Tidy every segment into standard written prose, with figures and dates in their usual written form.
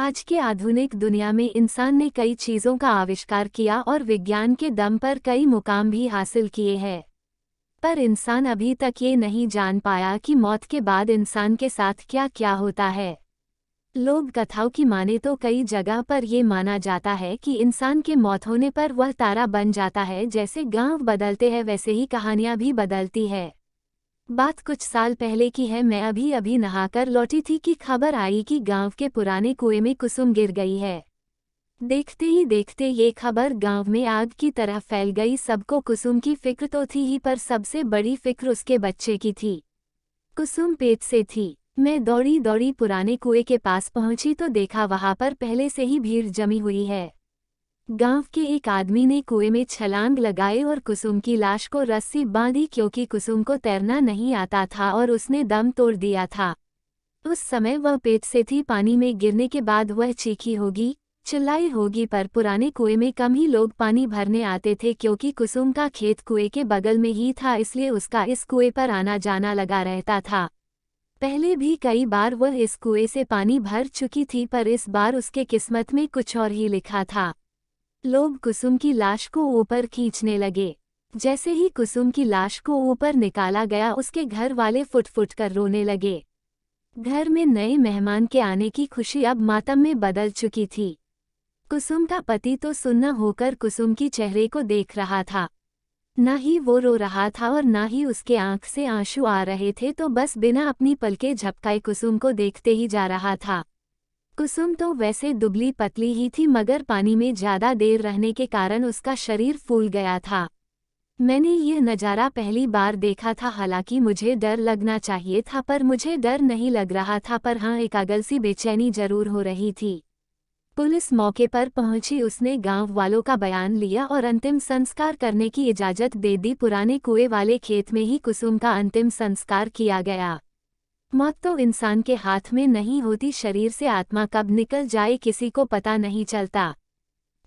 आज के आधुनिक दुनिया में इंसान ने कई चीज़ों का आविष्कार किया और विज्ञान के दम पर कई मुकाम भी हासिल किए हैं। पर इंसान अभी तक ये नहीं जान पाया कि मौत के बाद इंसान के साथ क्या क्या होता है। लोक कथाओं की माने तो कई जगह पर ये माना जाता है कि इंसान के मौत होने पर वह तारा बन जाता है। जैसे गांव बदलते हैं वैसे ही कहानियां भी बदलती है। बात कुछ साल पहले की है। मैं अभी अभी नहाकर लौटी थी कि खबर आई कि गांव के पुराने कुएं में कुसुम गिर गई है। देखते ही देखते ये खबर गांव में आग की तरह फैल गई। सबको कुसुम की फिक्र तो थी ही, पर सबसे बड़ी फिक्र उसके बच्चे की थी। कुसुम पेट से थी। मैं दौड़ी दौड़ी पुराने कुएं के पास पहुंची तो देखा वहां पर पहले से ही भीड़ जमी हुई है। गांव के एक आदमी ने कुएं में छलांग लगाई और कुसुम की लाश को रस्सी बांधी, क्योंकि कुसुम को तैरना नहीं आता था और उसने दम तोड़ दिया था। उस समय वह पेट से थी। पानी में गिरने के बाद वह चीखी होगी, चिल्लाई होगी, पर पुराने कुएं में कम ही लोग पानी भरने आते थे, क्योंकि कुसुम का खेत कुएं के बगल में ही था, इसलिए उसका इस कुएं पर आना जाना लगा रहता था। पहले भी कई बार वह इस कुएं से पानी भर चुकी थी, पर इस बार उसके किस्मत में कुछ और ही लिखा था। लोग कुसुम की लाश को ऊपर खींचने लगे। जैसे ही कुसुम की लाश को ऊपर निकाला गया, उसके घर वाले फुट फुट कर रोने लगे। घर में नए मेहमान के आने की खुशी अब मातम में बदल चुकी थी। कुसुम का पति तो सुन्न होकर कुसुम की चेहरे को देख रहा था। न ही वो रो रहा था और न ही उसके आंख से आंसू आ रहे थे, तो बस बिना अपनी पलकें झपकाए कुसुम को देखते ही जा रहा था। कुसुम तो वैसे दुबली पतली ही थी, मगर पानी में ज्यादा देर रहने के कारण उसका शरीर फूल गया था। मैंने यह नज़ारा पहली बार देखा था। हालांकि मुझे डर लगना चाहिए था, पर मुझे डर नहीं लग रहा था। पर हाँ, एक अगल सी बेचैनी जरूर हो रही थी। पुलिस मौके पर पहुंची। उसने गांव वालों का बयान लिया और अंतिम संस्कार करने की इजाजत दे दी। पुराने कुएं वाले खेत में ही कुसुम का अंतिम संस्कार किया गया। मौत तो इंसान के हाथ में नहीं होती। शरीर से आत्मा कब निकल जाए किसी को पता नहीं चलता।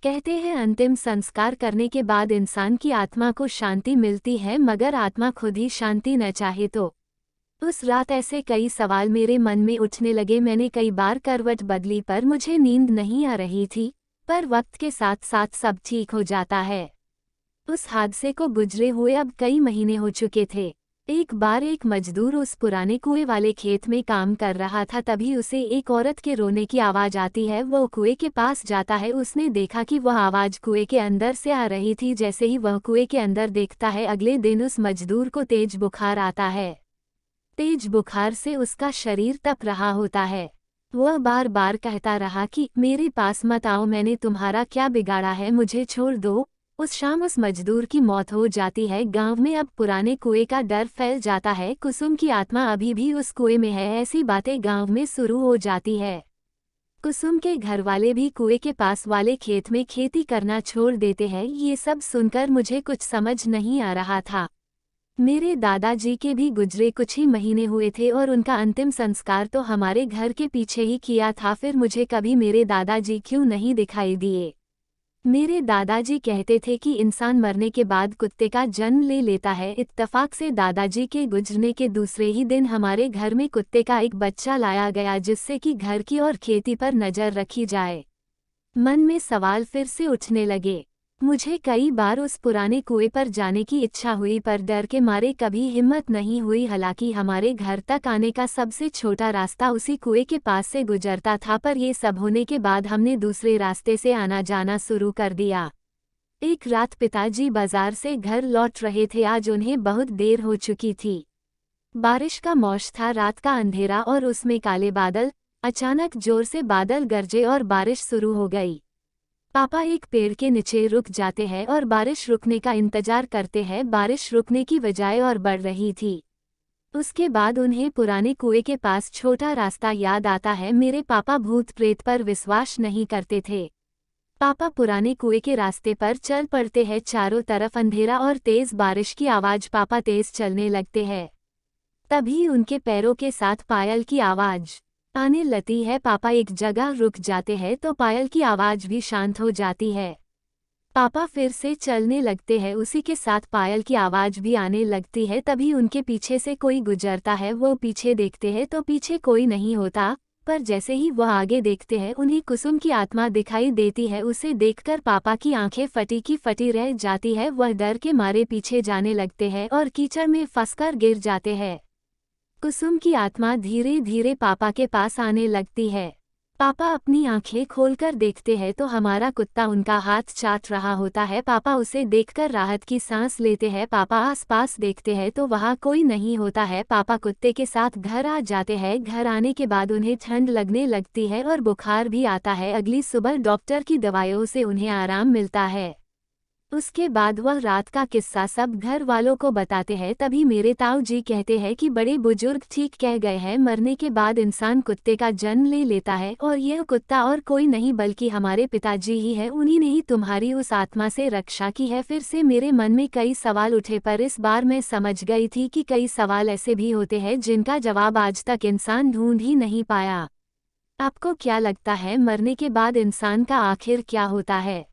कहते हैं अंतिम संस्कार करने के बाद इंसान की आत्मा को शांति मिलती है, मगर आत्मा खुद ही शांति न चाहे तो। उस रात ऐसे कई सवाल मेरे मन में उठने लगे। मैंने कई बार करवट बदली, पर मुझे नींद नहीं आ रही थी। पर वक्त के साथ साथ सब ठीक हो जाता है। उस हादसे को गुजरे हुए अब कई महीने हो चुके थे। एक बार एक मजदूर उस पुराने कुएं वाले खेत में काम कर रहा था। तभी उसे एक औरत के रोने की आवाज आती है। वो कुएं के पास जाता है। उसने देखा कि वह आवाज कुएं के अंदर से आ रही थी। जैसे ही वह कुएं के अंदर देखता है, अगले दिन उस मजदूर को तेज बुखार आता है। तेज बुखार से उसका शरीर तप रहा होता है। वह बार बार कहता रहा कि मेरे पास मत आओ, मैंने तुम्हारा क्या बिगाड़ा है, मुझे छोड़ दो। उस शाम उस मजदूर की मौत हो जाती है। गांव में अब पुराने कुएं का डर फैल जाता है। कुसुम की आत्मा अभी भी उस कुएं में है, ऐसी बातें गांव में शुरू हो जाती है। कुसुम के घर वाले भी कुएं के पास वाले खेत में खेती करना छोड़ देते हैं। ये सब सुनकर मुझे कुछ समझ नहीं आ रहा था। मेरे दादाजी के भी गुजरे कुछ ही महीने हुए थे और उनका अंतिम संस्कार तो हमारे घर के पीछे ही किया था। फिर मुझे कभी मेरे दादाजी क्यों नहीं दिखाई दिए। मेरे दादाजी कहते थे कि इंसान मरने के बाद कुत्ते का जन्म ले लेता है। इत्तफाक से दादाजी के गुजरने के दूसरे ही दिन हमारे घर में कुत्ते का एक बच्चा लाया गया, जिससे कि घर की और खेती पर नजर रखी जाए। मन में सवाल फिर से उठने लगे। मुझे कई बार उस पुराने कुएं पर जाने की इच्छा हुई, पर डर के मारे कभी हिम्मत नहीं हुई। हालांकि हमारे घर तक आने का सबसे छोटा रास्ता उसी कुएं के पास से गुजरता था, पर ये सब होने के बाद हमने दूसरे रास्ते से आना जाना शुरू कर दिया। एक रात पिताजी बाजार से घर लौट रहे थे। आज उन्हें बहुत देर हो चुकी थी। बारिश का मौसम था, रात का अंधेरा और उसमें काले बादल। अचानक जोर से बादल गरजे और बारिश शुरू हो गई। पापा एक पेड़ के नीचे रुक जाते हैं और बारिश रुकने का इंतजार करते हैं। बारिश रुकने की बजाय और बढ़ रही थी। उसके बाद उन्हें पुराने कुएं के पास छोटा रास्ता याद आता है। मेरे पापा भूत प्रेत पर विश्वास नहीं करते थे। पापा पुराने कुएं के रास्ते पर चल पड़ते हैं। चारों तरफ अंधेरा और तेज बारिश की आवाज। पापा तेज चलने लगते हैं। तभी उनके पैरों के साथ पायल की आवाज आने लगती है। पापा एक जगह रुक जाते हैं तो पायल की आवाज भी शांत हो जाती है। पापा फिर से चलने लगते हैं, उसी के साथ पायल की आवाज भी आने लगती है। तभी उनके पीछे से कोई गुजरता है। वो पीछे देखते हैं तो पीछे कोई नहीं होता। पर जैसे ही वह आगे देखते हैं उन्हें कुसुम की आत्मा दिखाई देती है। उसे देखकर पापा की आंखें फटी की फटी रह जाती है। वह डर के मारे पीछे जाने लगते हैं और कीचड़ में फंसकर गिर जाते हैं। कुसुम की आत्मा धीरे धीरे पापा के पास आने लगती है। पापा अपनी आंखें खोलकर देखते हैं तो हमारा कुत्ता उनका हाथ चाट रहा होता है। पापा उसे देखकर राहत की सांस लेते हैं। पापा आसपास देखते हैं तो वहाँ कोई नहीं होता है। पापा कुत्ते के साथ घर आ जाते हैं। घर आने के बाद उन्हें ठंड लगने लगती है और बुखार भी आता है। अगली सुबह डॉक्टर की दवाइयों से उन्हें आराम मिलता है। उसके बाद वह रात का किस्सा सब घर वालों को बताते हैं। तभी मेरे ताऊ जी कहते हैं कि बड़े बुजुर्ग ठीक कह गए हैं, मरने के बाद इंसान कुत्ते का जन्म ले लेता है और यह कुत्ता और कोई नहीं बल्कि हमारे पिताजी ही है। उन्हीं ने ही तुम्हारी उस आत्मा से रक्षा की है। फिर से मेरे मन में कई सवाल उठे पर इस बार मैं समझ गई थी कि कई सवाल ऐसे भी होते हैं जिनका जवाब आज तक इंसान ढूंढ ही नहीं पाया। आपको क्या लगता है, मरने के बाद इंसान का आखिर क्या होता है?